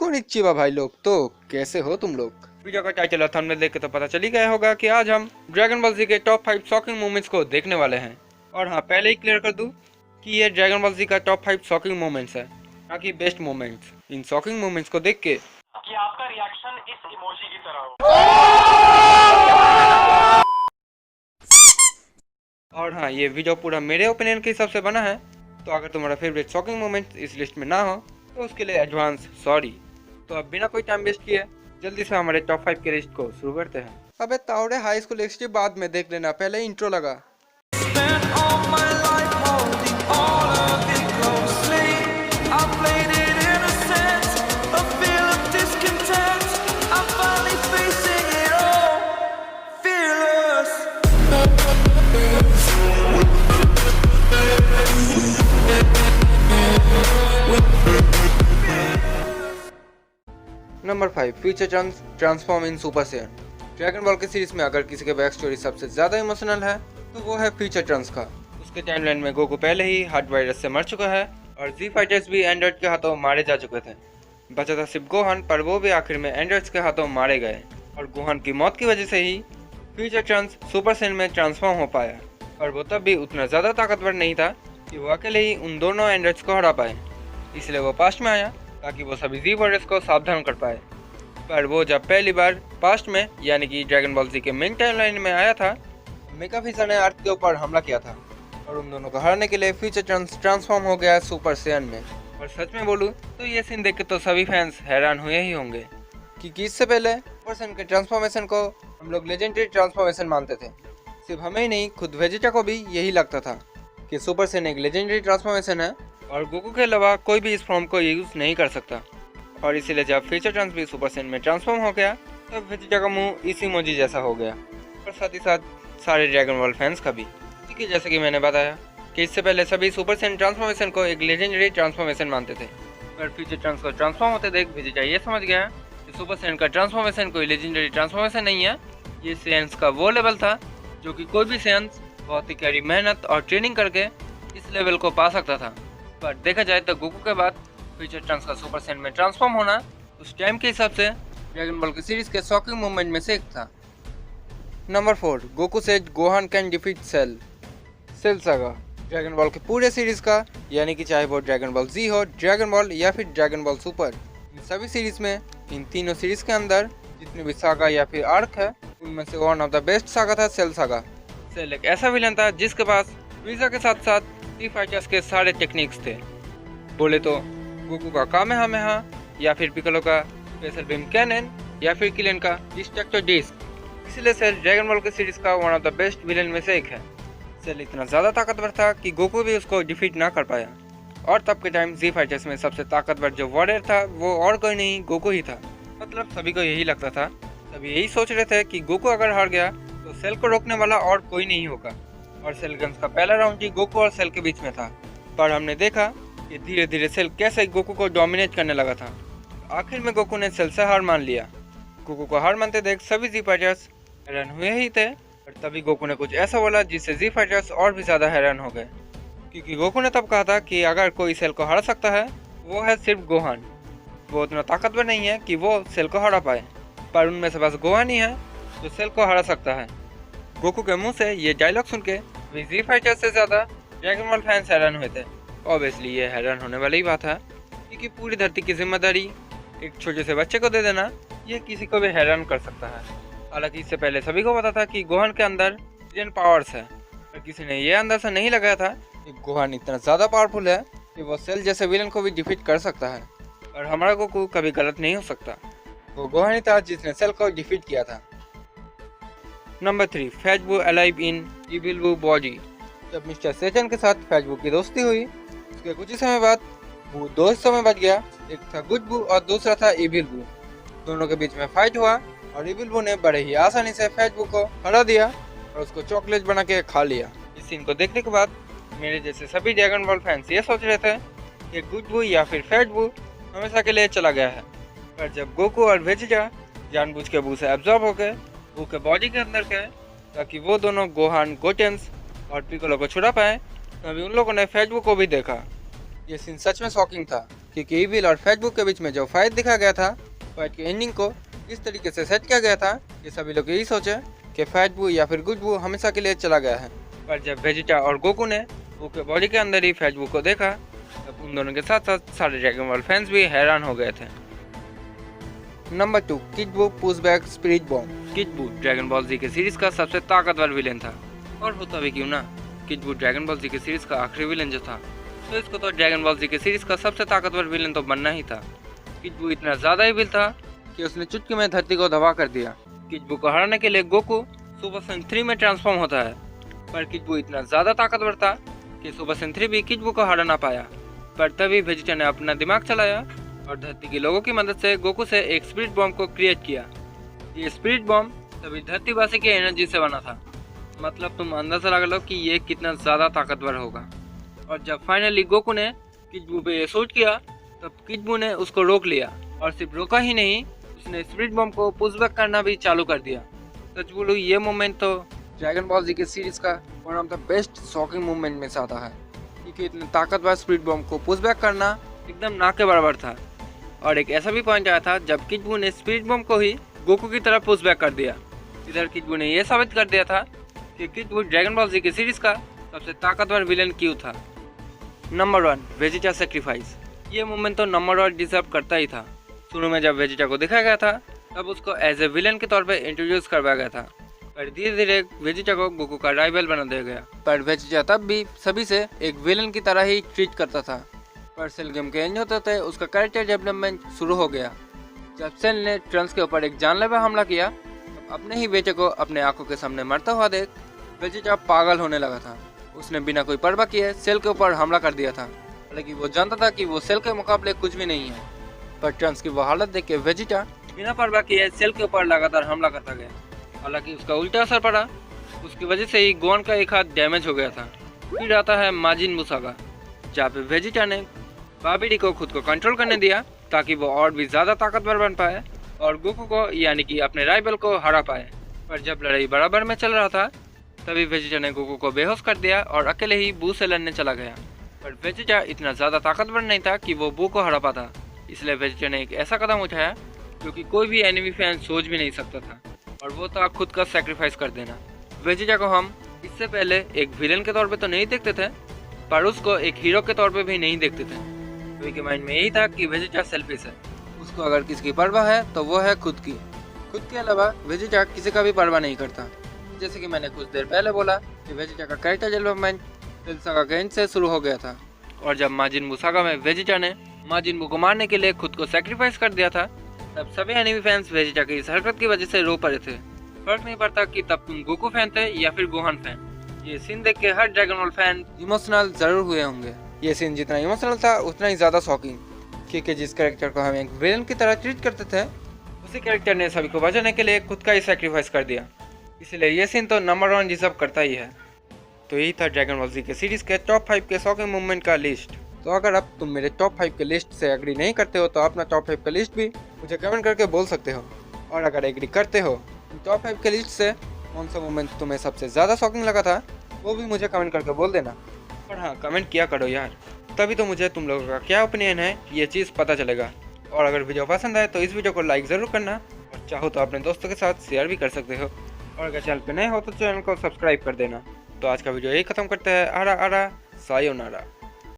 Konnichiwa भाई लोग, तो कैसे हो तुम लोग। वीडियो का टाइटल और थंबनेल देख के तो पता चल ही गया होगा कि आज हम ड्रैगन बॉल जी के टॉप 5 शॉकिंग मोमेंट्स को देखने वाले हैं। और हाँ, पहले ही क्लियर कर दूं कि ये ड्रैगन बॉल जी का टॉप 5 शॉकिंग मोमेंट्स है, ना कि बेस्ट मोमेंट्स। इन शॉकिंग मोमेंट्स को देख के कि आपका रिएक्शन इस इमोजी की तरह हो। और हाँ, ये वीडियो पूरा मेरे ओपिनियन के हिसाब से बना है, तो अगर तुम्हारा फेवरेट शॉकिंग मोमेंट इस लिस्ट में ना हो तो उसके लिए एडवांस सॉरी। तो अब बिना कोई टाइम वेस्ट किए जल्दी से हमारे टॉप 5 के लिस्ट को शुरू करते हैं। अबे तावड़े, हाई स्कूल एक्स बाद में देख लेना, पहले इंट्रो लगा। Number 5, future transform in super Saiyan. Dragon Ball की सीरीज में अगर किसी के बैक स्टोरी सबसे ज्यादा इमोशनल है तो वो है फ्यूचर ट्रांस का। उसके टाइमलाइन में गोकू पहले ही हार्ट वायरस से मर चुका है और जी फाइटर्स भी एंड्रॉइड के हाथों मारे जा चुके थे। बचा था सिर्फ गोहान, पर वो भी आखिर में एंड्रॉइड्स के हाथों मारे गए और गोहान की मौत की वजह से ही फ्यूचर ट्रांस सुपर सैयन में ट्रांसफॉर्म हो पाया। पर वो तब भी उतना ज्यादा ताकतवर नहीं था कि वो अकेले ही उन दोनों एंड्रॉइड्स को हरा पाए, इसलिए वो पास्ट में आया ताकि वो सभी जी वॉरियर्स को सावधान कर पाए। पर वो जब पहली बार पास्ट में यानी कि ड्रैगन बॉल जी के मेन टाइमलाइन में आया था, मेगाफिशर ने अर्थ के ऊपर हमला किया था और उन दोनों को हराने के लिए फ्यूचर ट्रांसफॉर्म हो गया सुपर सैयन में। और सच में बोलूं तो ये सीन देख के तो सभी फैंस हैरान हुए ही होंगे कि इससे पहले सुपर सैयन के ट्रांसफॉर्मेशन को हम लोग लेजेंडरी ट्रांसफॉर्मेशन मानते थे। सिर्फ हमें ही नहीं, खुद वेजिटा को भी यही लगता था कि सुपर सैयन एक लेजेंडरी ट्रांसफॉर्मेशन है और गोकू के अलावा कोई भी इस फॉर्म को यूज नहीं कर सकता। और इसीलिए जब फ्यूचर ट्रांस भी सुपर सैयन में ट्रांसफॉर्म हो गया तब वेजिटा का मुंह इसी इमोजी जैसा हो गया, और साथ ही साथ सारे ड्रैगन बॉल फैंस का भी। क्योंकि जैसे कि मैंने बताया कि इससे पहले सभी सुपर सैयन ट्रांसफॉर्मेशन को एक लेजेंडरी ट्रांसफॉर्मेशन मानते थे, पर फ्यूचर ट्रांस को ट्रांसफॉर्म होते देख वेजिटा ये समझ गया कि सुपर सैयन का ट्रांसफॉर्मेशन कोई लेजेंडरी ट्रांसफॉर्मेशन नहीं है, ये सैयन्स का वो लेवल था जो कि कोई भी सैयन्स बहुत ही कड़ी मेहनत और ट्रेनिंग करके इस लेवल को पा सकता था। पर देखा जाए तो गोकू के बाद फ्यूचर ट्रांस का सुपर सैयन में ट्रांसफॉर्म होना उस टाइम के हिसाब से ड्रैगन बॉल की सीरीज के शॉकिंग मूवमेंट में से एक था। Number 4, Goku said Gohan can defeat Cell saga. Dragon Ball के पूरे सीरीज का, यानी कि चाहे वो ड्रैगन बॉल जी हो, ड्रैगन बॉल या फिर ड्रैगन बॉल सुपर, इन सभी सीरीज में, इन तीनों सीरीज के अंदर जितने भी सागा या फिर आर्क है उनमें से one of the best saga था सेल सागा। सेल एक ऐसा विलन था जिसके पास फ्रीजा के साथ साथ जी फाइटर्स के सारे टेक्निक्स थे। बोले तो गोकू का कामेहामेहा या फिर पिकोलो का स्पेशल बीम कैनन या फिर किलन का डिस्ट्रक्टर डिस्क। इसलिए सेल ड्रैगन बॉल की सीरीज का one of the best villain में से एक है। सेल इतना ज़्यादा ताकतवर था कि गोकू भी उसको डिफीट ना कर पाया, और तब के टाइम जी फाइटर्स में सबसे ताकतवर जो वॉरियर था वो और कोई नहीं, गोकू ही था। मतलब सभी को यही लगता था, सभी यही सोच रहे थे कि गोकू अगर हार गया तो सेल को रोकने वाला और कोई नहीं होगा। और सेल गन्स का पहला राउंड ही गोकू और सेल के बीच में था, पर हमने देखा कि धीरे धीरे सेल कैसे गोकू को डोमिनेट करने लगा था। आखिर में गोकू ने सेल से हार मान लिया। गोकू को हार मानते देख सभी जी फाइटर्स हैरान हुए ही थे, और तभी गोकू ने कुछ ऐसा बोला जिससे जी फाइटर्स और भी ज़्यादा हैरान हो गए। क्योंकि गोकू ने तब कहा था कि अगर कोई सेल को हरा सकता है वो है सिर्फ गोहान। वो उतना ताकतवर नहीं है कि वो सेल को हरा पाए, पर उनमें से बस गोहान ही है जो सेल को हरा सकता है। गोकू के मुंह से ये डायलॉग सुन के जी फाइटर्स से ज़्यादा ड्रैगन बॉल फैंस हैरान हुए थे। ऑब्वियसली ये हैरान होने वाली ही बात है, क्योंकि पूरी धरती की जिम्मेदारी एक छोटे से बच्चे को दे देना ये किसी को भी हैरान कर सकता है। हालांकि इससे पहले सभी को पता था कि गोहान के अंदर हिडन पावर्स है, पर किसी ने ये अंदाजा नहीं लगाया था कि गोहान इतना ज़्यादा पावरफुल है कि वो सेल जैसे विलन को भी डिफीट कर सकता है। और हमारा गोकू कभी गलत नहीं हो सकता, वो गोहान ही था जिसने सेल को डिफीट किया था। नंबर 3, फैट बू अलाइव इन इविल बू बॉडी। जब मिस्टर सेचन के साथ फैट बू की दोस्ती हुई उसके कुछ ही समय बाद वो दो हिस्सों में बच गया, एक था गुड बू और दूसरा था इविल बू। दोनों के बीच में फाइट हुआ और इविल बू ने बड़े ही आसानी से फैट बू को हरा दिया और उसको चॉकलेट बना के खा लिया। इस सीन को देखने के बाद मेरे जैसे सभी ड्रैगन बॉल फैंस ये सोच रहे थे कि गुड बू या फिर फैट बू हमेशा के लिए चला गया है। पर जब गोकू और वेजिटा जानबूझ के बू से एब्जॉर्ब हो गए बू के बॉडी के अंदर गए ताकि वो दोनों गोहान, गोटेंस और पिकोलो को छुड़ा पाए, तभी उन लोगों ने फैट बू को भी देखा ये सीन सच में शॉकिंग था, क्योंकि ईविल और फेटबू के बीच में जो फाइट दिखा गया था, फाइट की एंडिंग को इस तरीके से सेट किया गया था कि सभी लोग यही सोचे कि फेटबू या फिर गुडबू हमेशा के लिए चला गया है। पर जब वेजिटा और गोकू ने बू के बॉडी के अंदर ही फेटबू को देखा, तब उन दोनों के साथ साथ सारे ड्रैगन बॉल फैंस भी हैरान हो गए थे। नंबर 2, किड बू push back spirit bomb. Kid बू ड्रैगन बॉल जी के सीरीज का सबसे ताकतवर विलेन था, और होता भी क्यों ना, किड बू ड्रैगन बॉल जी के सीरीज का आखिरी विलेन जो था, तो इसको तो ड्रैगन बॉल जी के सीरीज का सबसे ताकतवर विलेन तो बनना ही था। किड बू इतना ज्यादा ही विल था कि उसने चुटकी में धरती को दबा कर दिया। किड बू को हराने के लिए गोकू सुपर सैयन 3 में ट्रांसफॉर्म होता है, पर किड बू इतना ज्यादा ताकतवर था कि सुपर सैयन 3 भी किड बू को हरा ना पाया। पर तभी वेजिटा ने अपना दिमाग चलाया और धरती के लोगों की मदद से गोकू से एक स्पिरिट बॉम्ब को क्रिएट किया। ये स्पिरिट बॉम्ब तभी धरतीवासी की एनर्जी से बना था, मतलब तुम अंदाजा लगा लो कि ये कितना ज्यादा ताकतवर होगा। और जब फाइनली गोकू ने किड बू पे ये शूट किया, तब किड बू ने उसको रोक लिया, और सिर्फ रोका ही नहीं, उसने स्पिरिट बॉम्ब को पुश बैक करना भी चालू कर दिया। सच बोलूं, ये मोमेंट तो ड्रैगन बॉल जी के सीरीज का one of the best shocking movement में से आता है, क्योंकि इतने ताकतवर स्पिरिट बॉम्ब को पुश बैक करना एकदम ना के बराबर था। और एक ऐसा भी पॉइंट आया था जब किड बू ने स्पिरिट बॉम्ब को ही गोकू की तरफ पुश बैक कर दिया। इधर किड बू ने यह साबित कर दिया था कि किड बू ड्रैगन बॉल जी की सीरीज का सबसे ताकतवर विलेन क्यों था। Number 1, Vegeta sacrifice. ये मूवमेंट तो नंबर 1 डिजर्व करता ही था। शुरू में जब वेजिटा को दिखाया गया था, तब उसको एज ए विलेन के तौर पे इंट्रोड्यूस करवाया गया था, पर धीरे धीरे वेजिटा को गोकू का राइवल बना दिया गया। पर वेजिटा तब भी सभी से एक विलेन की तरह ही ट्रीट करता था। पर सेल गेम के एंड होते थे उसका कैरेक्टर डेवलपमेंट शुरू हो गया। जब सेल ने ट्रंक्स के ऊपर एक जानलेवा हमला किया, तब अपने ही बेटे को अपने आंखों के सामने मरता हुआ देख वेजिटा पागल होने लगा था। उसने बिना कोई परवाह किए सेल के ऊपर हमला कर दिया था, हालांकि वो जानता था कि वो सेल के मुकाबले कुछ भी नहीं है। पर ट्रंक्स की वो हालत देख के वेजिटा बिना परवाह किए सेल के ऊपर लगातार हमला करता गया। हालांकि उसका उल्टा असर पड़ा, उसकी वजह से ही गोन का एक हाथ डैमेज हो गया था। फिर आता है माजिन बू सागा, जहाँ पे वेजिटा ने बाबिडी को खुद को कंट्रोल करने दिया ताकि वो और भी ज़्यादा ताकतवर बन पाए और गोकू को यानी कि अपने राइवल को हरा पाए। पर जब लड़ाई बराबर में चल रहा था, तभी वेजिटा ने गोकू को बेहोश कर दिया और अकेले ही बू से लड़ने चला गया। पर वेजिटा इतना ज़्यादा ताकतवर नहीं था कि वो बू को हरा पाता, इसलिए वेजिटा ने एक ऐसा कदम उठाया जो कि कोई भी एनिमी फैन सोच भी नहीं सकता था, और वो था खुद का सेक्रीफाइस कर देना। वेजिटा को हम इससे पहले एक विलेन के तौर पे तो नहीं देखते थे, पर उसको एक हीरो के तौर पे भी नहीं देखते थे। सभी के माइंड में यही था कि वेजिटा सेल्फिश है, उसको अगर किसी की परवाह है तो वो है खुद की। खुद के अलावा वेजिटा किसी का भी परवाह नहीं करता। जैसे कि मैंने कुछ देर पहले बोला कि वेजिटा का कैरेक्टर डेवलपमेंट सेल सागा के एंड से शुरू हो गया था, और जब माजिन बू सागा में वेजिटा ने माजिन बू को मारने के लिए खुद को सेक्रीफाइस कर दिया था, तब सभी एनिमी फैंस वेजिटा की इस हरकत की वजह से रो पड़े थे। फर्क नहीं पड़ता कि तब तुम गोकू फैन थे या फिर गोहान फैन। ये सीन देख के हर ड्रैगन बॉल फैन इमोशनल जरूर हुए होंगे। ये सीन जितना इमोशनल था उतना ही ज़्यादा शॉकिंग, क्योंकि जिस कैरेक्टर को हम एक विलेन की तरह ट्रीट करते थे, उसी कैरेक्टर ने सभी को बचाने के लिए खुद का ही सेक्रीफाइस कर दिया। इसलिए ये सीन तो नंबर 1 डिजर्व करता ही है। तो यही था ड्रैगन बॉल जी के सीरीज़ के टॉप 5 के शॉकिंग मूवमेंट का लिस्ट। तो अगर अब तुम मेरे टॉप 5 के लिस्ट से एग्री नहीं करते हो, तो अपना टॉप 5 का लिस्ट भी मुझे कमेंट करके बोल सकते हो। और अगर एग्री करते हो, टॉप 5 के लिस्ट से कौन सा मूवमेंट तुम्हें सबसे ज़्यादा शॉकिंग लगा था, वो भी मुझे कमेंट करके बोल देना। और हाँ, कमेंट किया करो यार, तभी तो मुझे तुम लोगों का क्या ओपिनियन है ये चीज़ पता चलेगा। और अगर वीडियो पसंद आए तो इस वीडियो को लाइक ज़रूर करना, और चाहो तो अपने दोस्तों के साथ शेयर भी कर सकते हो। और अगर चैनल पे नए हो तो चैनल को सब्सक्राइब कर देना। तो आज का वीडियो यही ख़त्म करते हैं। आरा आरा सायोनारा।